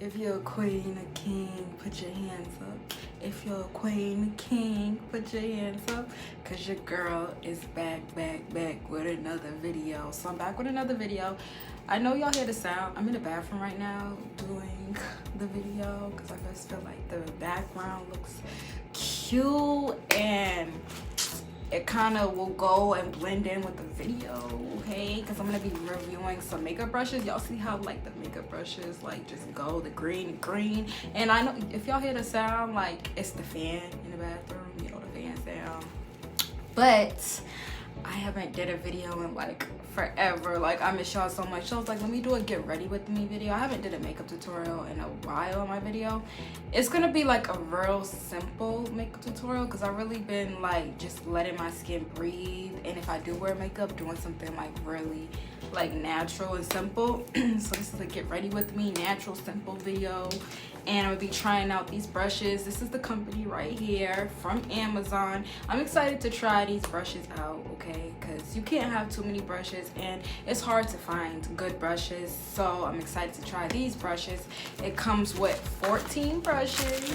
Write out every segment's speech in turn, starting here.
If you're a queen, a king, put your hands up. If you're a queen, a king, put your hands up. Cause your girl is back with another video. So I'm back with another video. I know y'all hear the sound. I'm in the bathroom right now doing the video because I just feel like the background looks cute and it kind of will go and blend in with the video, okay? Because I'm gonna be reviewing some makeup brushes. Y'all see how like the makeup brushes like just go the green, and I know if y'all hear the sound, like it's the fan in the bathroom, you know, the fan sound. But I haven't did a video in like forever. Like I miss y'all so much. So I was like, let me do a get ready with me video. I haven't did a makeup tutorial in a while on my video. It's gonna be like a real simple makeup tutorial because I've really been like just letting my skin breathe, and if I do wear makeup, doing something like really like natural and simple. So this is a get ready with me natural simple video, and I'm gonna be trying out these brushes. This is the company right here from Amazon. I'm excited to try these brushes out, okay? Because you can't have too many brushes and it's hard to find good brushes. So I'm excited to try these brushes. It comes with 14 brushes.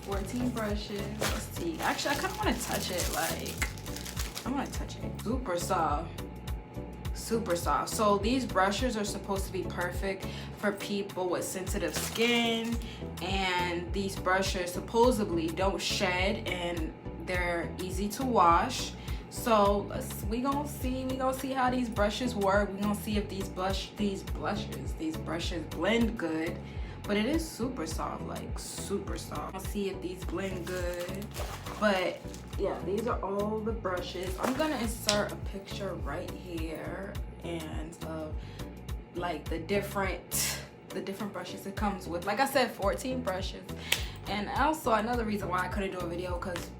14 brushes. Let's see. Actually, I kind of want to touch it. Like, I want to touch it. Super soft. Super soft. So these brushes are supposed to be perfect for people with sensitive skin, and these brushes supposedly don't shed and they're easy to wash. So we gonna see how these brushes work. We gonna see if these brushes blend good. But it is super soft, like super soft. I'll see if these blend good. But yeah, these are all the brushes. I'm gonna insert a picture right here and like the different brushes it comes with. Like I said, 14 brushes. And also another reason why I couldn't do a video, because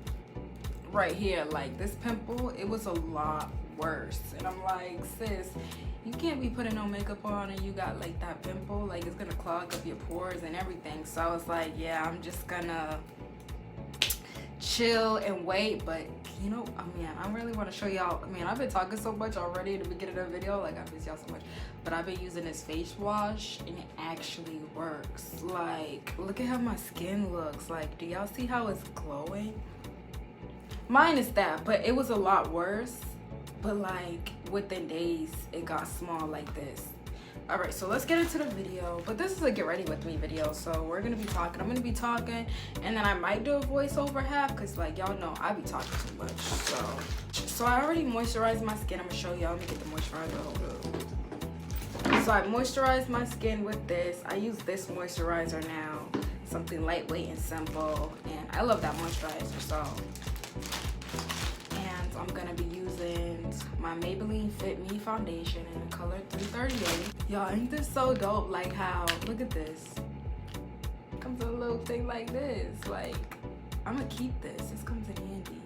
right here, like this pimple, it was a lot worse. And I'm like, sis, you can't be putting no makeup on and you got like that pimple. Like it's gonna clog up your pores and everything. So I was like, yeah, I'm just gonna chill and wait. But you know, I mean, I really want to show y'all. I mean, I've been talking so much already at the beginning of the video, like I miss y'all so much, but I've been using this face wash and it actually works. Like, look at how my skin looks. Like, do y'all see how it's glowing? Mine is that, but it was a lot worse. But like within days it got small like this. All right, so let's get into the video. But this is a get ready with me video, so we're gonna be talking. I'm gonna be talking, and then I might do a voiceover half because like y'all know I be talking too much. So I already moisturized my skin. I'm gonna show y'all. Let me get the moisturizer. Hold up. So I moisturized my skin with this. I use this moisturizer now, something lightweight and simple, and I love that moisturizer. So I'm gonna be using my Maybelline Fit Me Foundation in the color 338. Y'all, ain't this so dope? Like how, look at this. It comes with a little thing like this. Like, I'm gonna keep this. This comes in handy.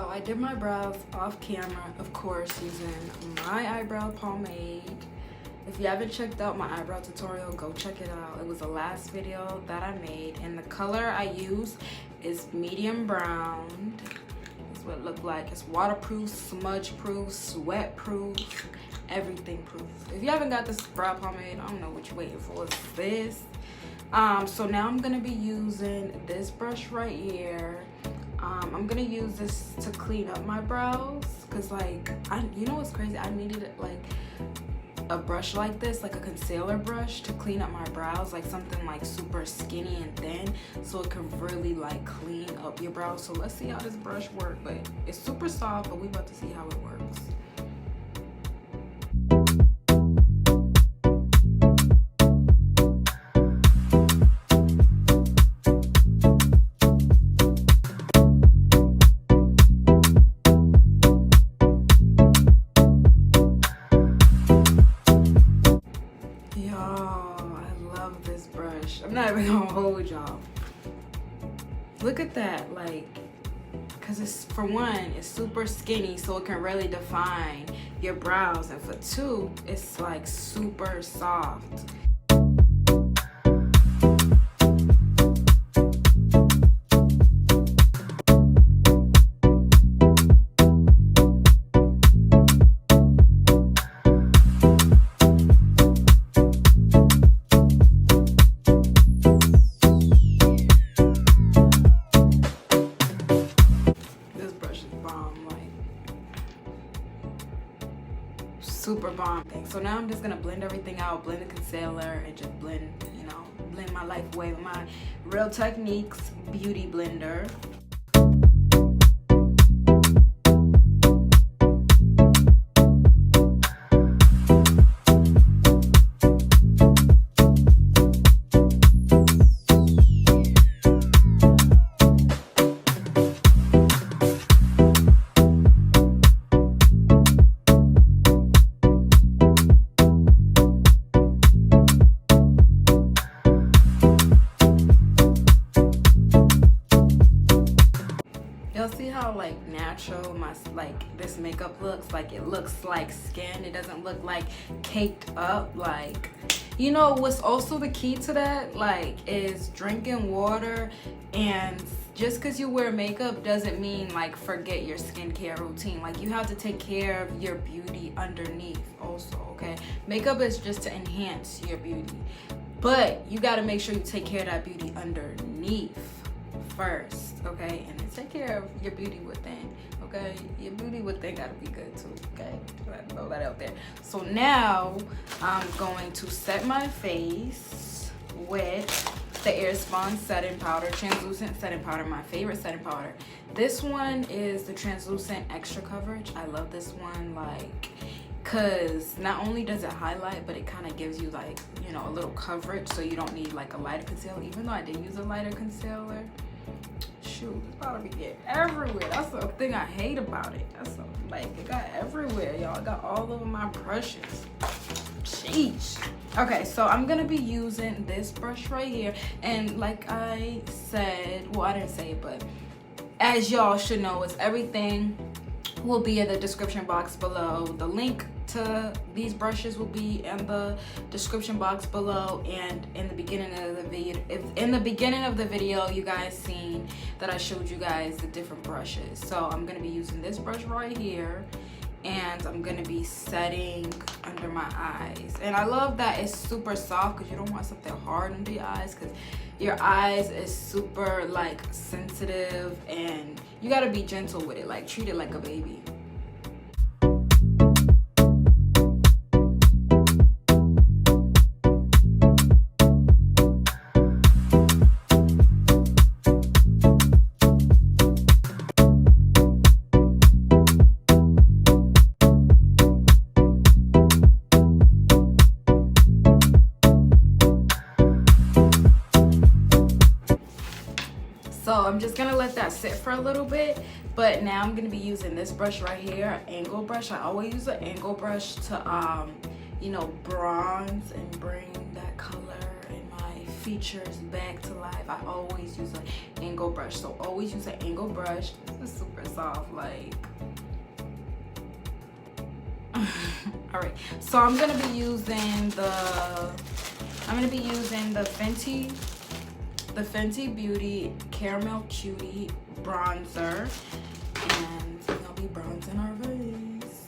I did my brows off camera, of course, using my eyebrow pomade. If you haven't checked out my eyebrow tutorial, go check it out. It was the last video that I made, and the color I use is medium brown. That's what it looked like. It's waterproof, smudge proof, sweat proof, everything proof. If you haven't got this brow pomade, I don't know what you're waiting for. It's this. So now I'm gonna be using this brush right here. I'm gonna use this to clean up my brows, cause like you know what's crazy? I needed like a brush like this, like a concealer brush, to clean up my brows, like something like super skinny and thin, so it can really like clean up your brows. So let's see how this brush works. But it's super soft, but we about to see how it works. I'm not even gonna hold y'all. Look at that, like, because it's, for one, it's super skinny, so it can really define your brows, and for two, it's like super soft. Super bomb thing. So now I'm just gonna blend everything out, blend the concealer, and just blend, you know, blend my life away with my Real Techniques beauty blender. See how like natural my this makeup looks? Like, it looks like skin. It doesn't look like caked up. Like, you know what's also the key to that, like, is drinking water. And just because you wear makeup doesn't mean like forget your skincare routine. Like, you have to take care of your beauty underneath also, okay? Makeup is just to enhance your beauty, but you got to make sure you take care of that beauty underneath first, okay? And then take care of your beauty within, okay? Your beauty within gotta be good too, okay? Throw that out there. So now I'm going to set my face with the Airspun setting powder, translucent setting powder, my favorite setting powder. This one is the translucent extra coverage. I love this one, like, because not only does it highlight, but it kind of gives you, like, you know, a little coverage, so you don't need like a lighter concealer. Even though I did use a lighter concealer, shoot, it's about to be getting everywhere. That's the thing I hate about it. That's so, like, it got everywhere, y'all. It got all over my brushes. Sheesh. Okay, so I'm gonna be using this brush right here, and like I said, well, I didn't say it, but as y'all should know, is everything will be in the description box below. The link to these brushes will be in the description box below, and in the beginning of the video, in the beginning of the video, you guys seen that I showed you guys the different brushes. So I'm gonna be using this brush right here, and I'm gonna be setting under my eyes. And I love that it's super soft, because you don't want something hard under your eyes, because your eyes is super like sensitive, and you gotta be gentle with it, like treat it like a baby. So I'm just gonna let that sit for a little bit, but now I'm gonna be using this brush right here, an angle brush. I always use an angle brush to you know, bronze and bring that color and my features back to life. I always use an angle brush, so always use an angle brush. This is super soft, like. All right, so I'm gonna be using the Fenty Beauty Caramel Cutie bronzer, and we're gonna be bronzing our face.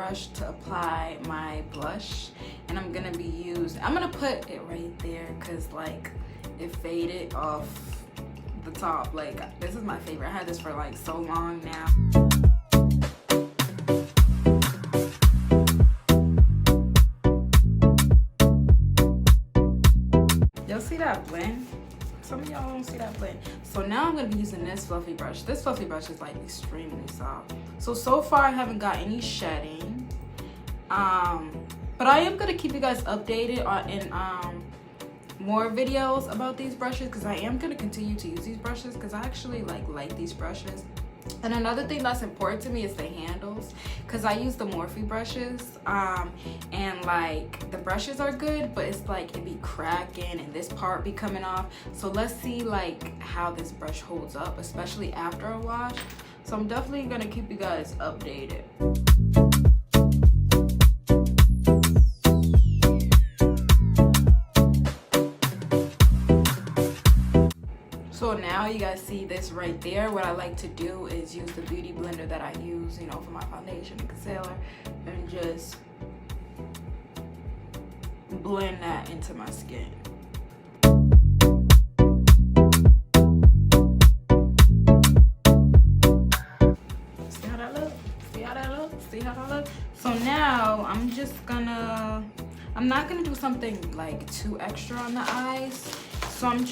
brush to apply my blush, and I'm gonna put it right there because like it faded off the top. Like, this is my favorite. I had this for like so long now. Y'all see that blend? Some of y'all don't see that blend. So now I'm gonna be using this fluffy brush. This fluffy brush is like extremely soft. So far I haven't got any shedding. But I am gonna keep you guys updated on more videos about these brushes, because I am gonna continue to use these brushes because I actually like these brushes. And another thing that's important to me is the handles, because I use the Morphe brushes, and like the brushes are good, but it's like it be cracking and this part be coming off. So let's see like how this brush holds up, especially after a wash. So I'm definitely gonna keep you guys updated. So now you guys see this right there. What I like to do is use the beauty blender that I use, you know, for my foundation and concealer, and just blend that into my skin. See how that look? See how that look? See how that look? So now I'm not gonna do something like too extra on the eyes. So I'm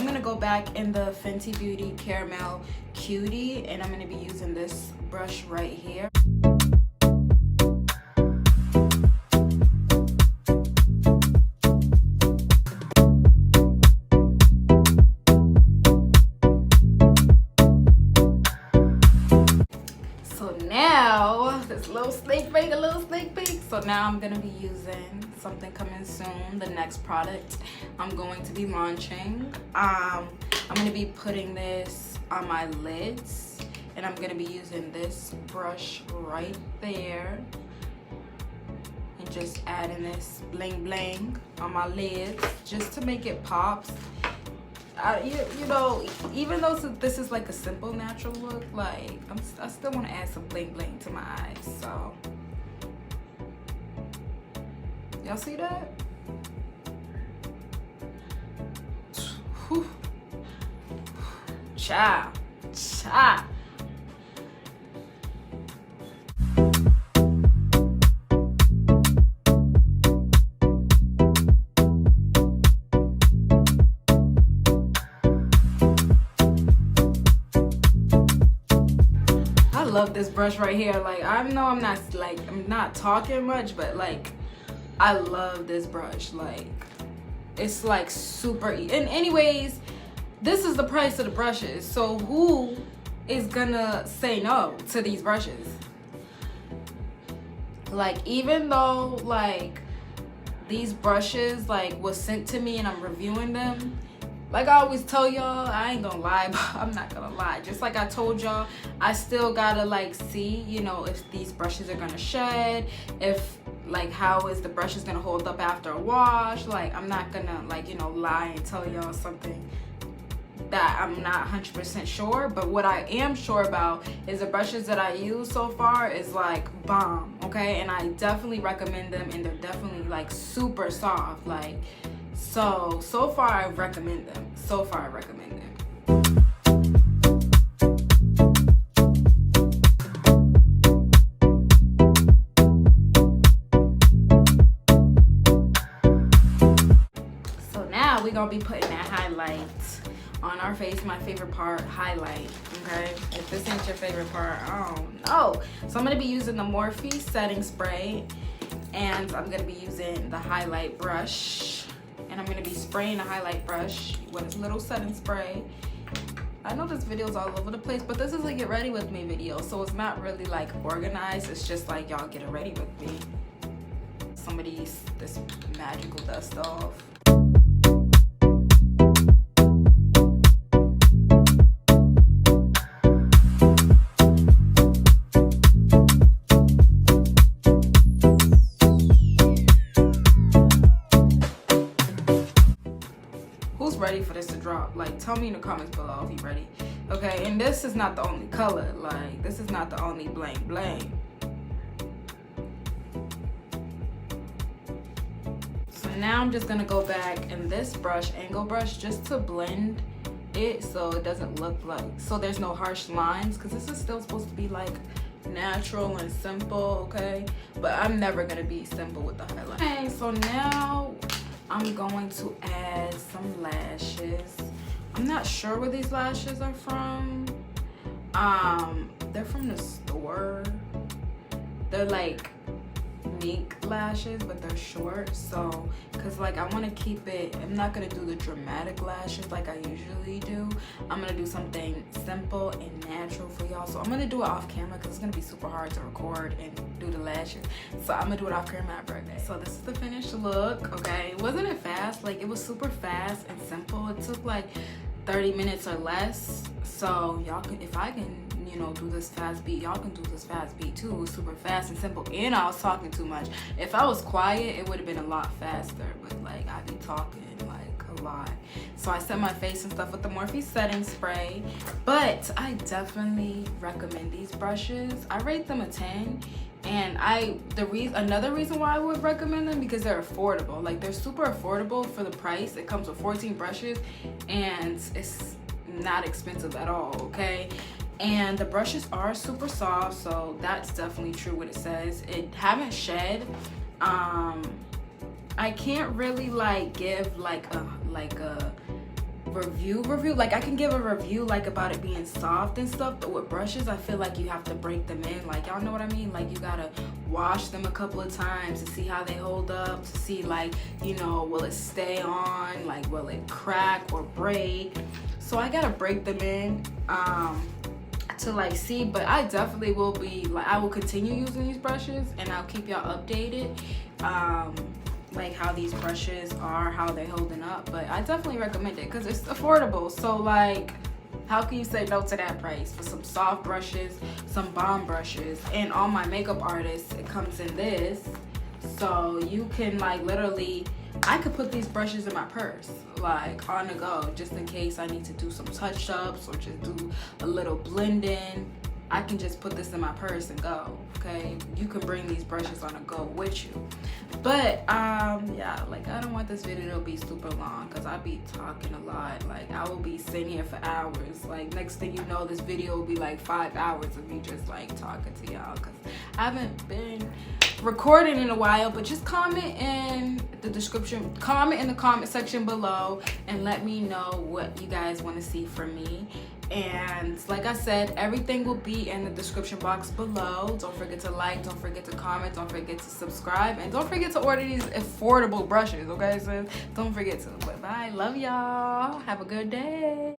gonna go back in the Fenty Beauty Caramel Cutie, and I'm gonna be using this brush right here. So now, this little sneak peek, So now I'm gonna be using something coming soon, the next product I'm going to be launching. I'm gonna be putting this on my lids, and I'm gonna be using this brush right there and just adding this bling bling on my lids just to make it pop. You know, even though this is like a simple natural look, like I still want to add some bling bling to my eyes. So y'all see that? Whew. Child. I love this brush right here. Like, I know I'm not talking much, but like I love this brush. Like, it's like super and anyways, this is the price of the brushes, so who is gonna say no to these brushes? Like, even though like these brushes like was sent to me and I'm reviewing them, like I always tell y'all, I ain't gonna lie, but I'm not gonna lie. Just like I told y'all, I still gotta like see, you know, if these brushes are gonna shed, if like how is the brushes gonna hold up after a wash. Like, I'm not gonna like, you know, lie and tell y'all something that I'm not 100% sure. But what I am sure about is the brushes that I use so far is like bomb, okay? And I definitely recommend them, and they're definitely like super soft. Like, so far I recommend them. So far I recommend them. So now we're gonna be putting that highlight on our face. My favorite part, highlight, okay? If this ain't your favorite part, I don't know. So I'm gonna be using the Morphe setting spray, and I'm gonna be using the highlight brush, and I'm gonna be spraying the highlight brush with a little setting spray. I know this video's all over the place, but this is a get ready with me video, so it's not really like organized. It's just like y'all get ready with me. Some of this magical dust off. Ready for this to drop? Like, tell me in the comments below if you're ready. Okay, and this is not the only color. Like, this is not the only blank blank. now I'm just gonna go back in this brush, angle brush, just to blend it so it doesn't look like, so there's no harsh lines, because this is still supposed to be like natural and simple, okay? But I'm never gonna be simple with the highlight. Okay, so now I'm going to add some lashes. I'm not sure where these lashes are from. They're from the store. They're like mink lashes, but they're short. So, cause like I want to keep it, I'm not gonna do the dramatic lashes like I usually do. I'm gonna do something simple and natural for y'all. So I'm gonna do it off camera because it's gonna be super hard to record and do the lashes. So I'm gonna do it off camera at birthday. So this is the finished look. Okay, wasn't it fast? Like it was super fast and simple. It took like 30 minutes or less. So y'all can, if I can, you know, do this fast beat, y'all can do this fast beat too. It was super fast and simple, and I was talking too much. If I was quiet, it would have been a lot faster, but like I be talking like a lot. So I set my face and stuff with the Morphe setting spray, but I definitely recommend these brushes. I rate them a 10. And another reason why I would recommend them, because they're affordable. Like they're super affordable for the price. It comes with 14 brushes and it's not expensive at all, okay? And the brushes are super soft, so that's definitely true what it says. It haven't shed. I can't really like give like a review. Like I can give a review like about it being soft and stuff, but with brushes I feel like you have to break them in. Like y'all know what I mean? Like you gotta wash them a couple of times to see how they hold up, to see like, you know, will it stay on, like will it crack or break. So I gotta break them in to like see, but I definitely will be like, I will continue using these brushes and I'll keep y'all updated like how these brushes are, how they're holding up. But I definitely recommend it because it's affordable. So like, how can you say no to that price for some soft brushes, some bomb brushes? And all my makeup artists, it comes in this, so you can like literally, I could put these brushes in my purse like on the go, just in case I need to do some touch-ups or just do a little blending. I can just put this in my purse and go, okay? You can bring these brushes on the go with you. But yeah, like I don't want this video to be super long because I be talking a lot. Like I will be sitting here for hours. Like next thing you know, this video will be like 5 hours of me just like talking to y'all because I haven't been recording in a while. But just comment in the description, comment in the comment section below and let me know what you guys want to see from me. And like I said, everything will be in the description box below. Don't forget to like, don't forget to comment, don't forget to subscribe, and don't forget to order these affordable brushes, okay? So don't forget to. But bye, love y'all, have a good day.